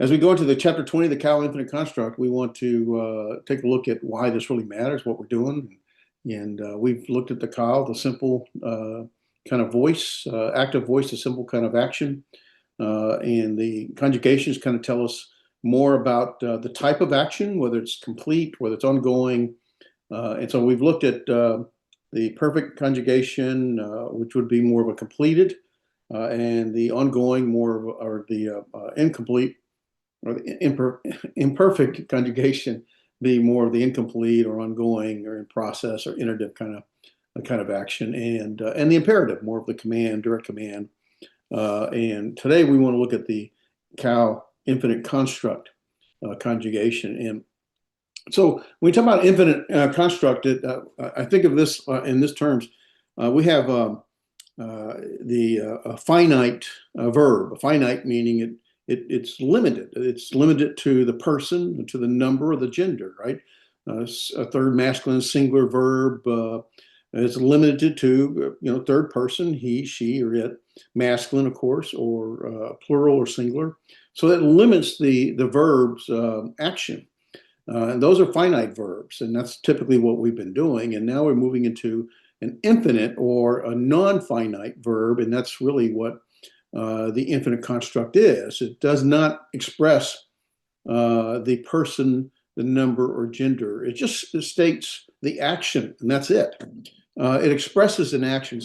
As we go into the chapter 20 of the Qal Infinite Construct, we want to take a look at why this really matters, what we're doing. And we've looked at the Qal, the simple kind of voice, active voice, the simple kind of action. And the conjugations kind of tell us more about the type of action, whether it's complete, whether it's ongoing. And so we've looked at the perfect conjugation, which would be more of a completed, and the ongoing more of, or the incomplete, or the imperfect conjugation be more of the incomplete or ongoing or in process or iterative kind of action, and the imperative, more of the command, direct command. And today we want to look at the Qal Infinite Construct conjugation. And so when we talk about infinite construct, I think of this in this terms. We have the finite verb. A finite meaning it's limited. It's limited to the person, to the number, or the gender, right? A third masculine singular verb is limited to third person, he, she, or it. Masculine, of course, or plural or singular. So that limits the verb's action. And those are finite verbs, and that's typically what we've been doing. And now we're moving into an infinite or a non-finite verb, and that's really what the infinite construct is. It does not express the person, the number, or gender. It just states the action, and that's it. It expresses an action.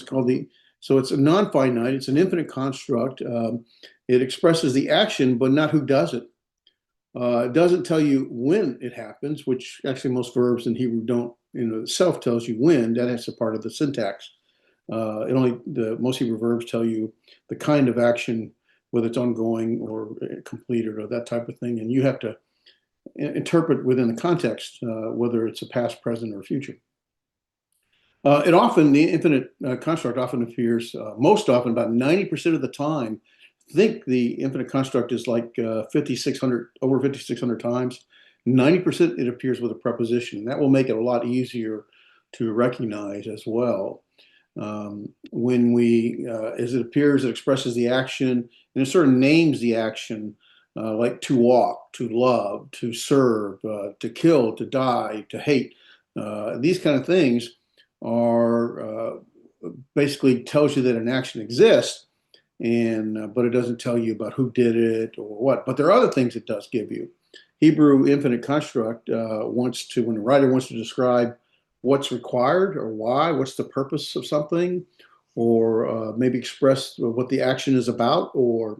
So it's a non-finite. It's an infinite construct. It expresses the action, but not who does it. It doesn't tell you when it happens, which actually most verbs in Hebrew don't. Itself tells you when. That's a part of the syntax. Most Hebrew verbs tell you the kind of action, whether it's ongoing or completed or that type of thing, and you have to interpret within the context whether it's a past, present, or future. The infinite construct often appears, most often, about 90% of the time. Think the infinite construct is like over 5,600 times. 90% it appears with a preposition. That will make it a lot easier to recognize as well. As it appears, it expresses the action, and it sort of names the action, like to walk, to love, to serve, to kill, to die, to hate. These kind of things are basically tells you that an action exists, but it doesn't tell you about who did it or what. But there are other things it does give you. Hebrew infinite construct when the writer wants to describe what's required or why, what's the purpose of something, or maybe express what the action is about, or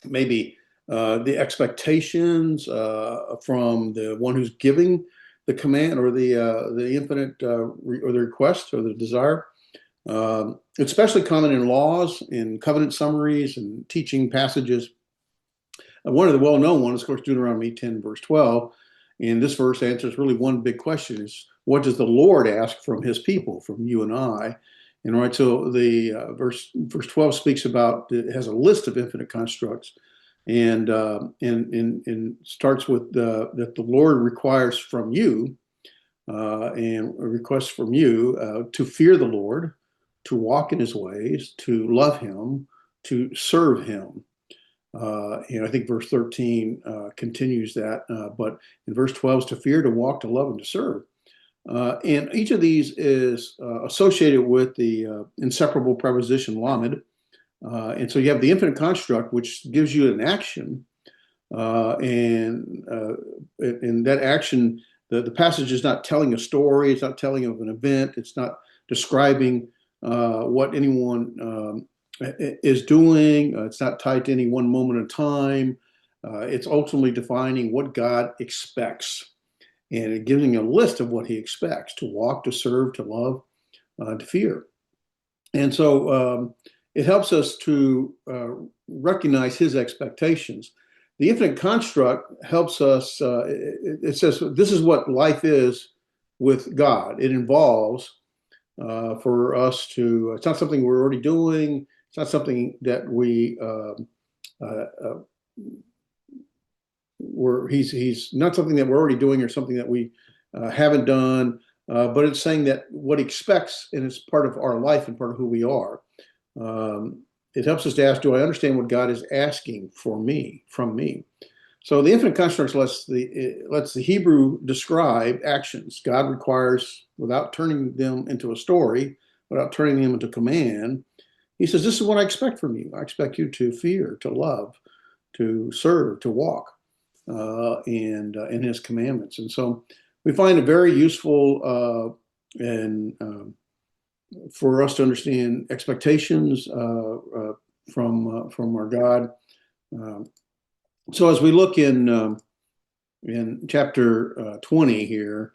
maybe the expectations from the one who's giving the command, or the infinite or the request or the desire. It's especially common in laws, in covenant summaries, and teaching passages. One of the well-known ones, of course, Deuteronomy 10, verse 12. And this verse answers really one big question: is what does the Lord ask from his people, from you and I? And right, so the verse 12 speaks about, it has a list of infinite constructs, and starts with that the Lord requires from you, and requests from you to fear the Lord, to walk in his ways, to love him, to serve him. I think verse 13 continues that, but in verse 12 is to fear, to walk, to love, and to serve. And each of these is associated with the inseparable preposition lamed. And so you have the infinite construct, which gives you an action, and that action, the passage is not telling a story, it's not telling of an event, it's not describing what anyone is doing. It's not tied to any one moment in time. It's ultimately defining what God expects, and giving a list of what he expects: to walk, to serve, to love, to fear. And so it helps us to recognize his expectations. The infinite construct helps us, it says this is what life is with God. It involves for us to, it's not something we're already doing. It's not something that he's not something that we're already doing, or something that we haven't done, but it's saying that what he expects, and it's part of our life and part of who we are. It helps us to ask, do I understand what God is asking from me? So the infinite constructs lets the Hebrew describe actions God requires without turning them into a story, without turning them into command. He says, "This is what I expect from you. I expect you to fear, to love, to serve, to walk, and in His commandments." And so we find it very useful and for us to understand expectations from our God. Uh, so as we look in chapter 20 here,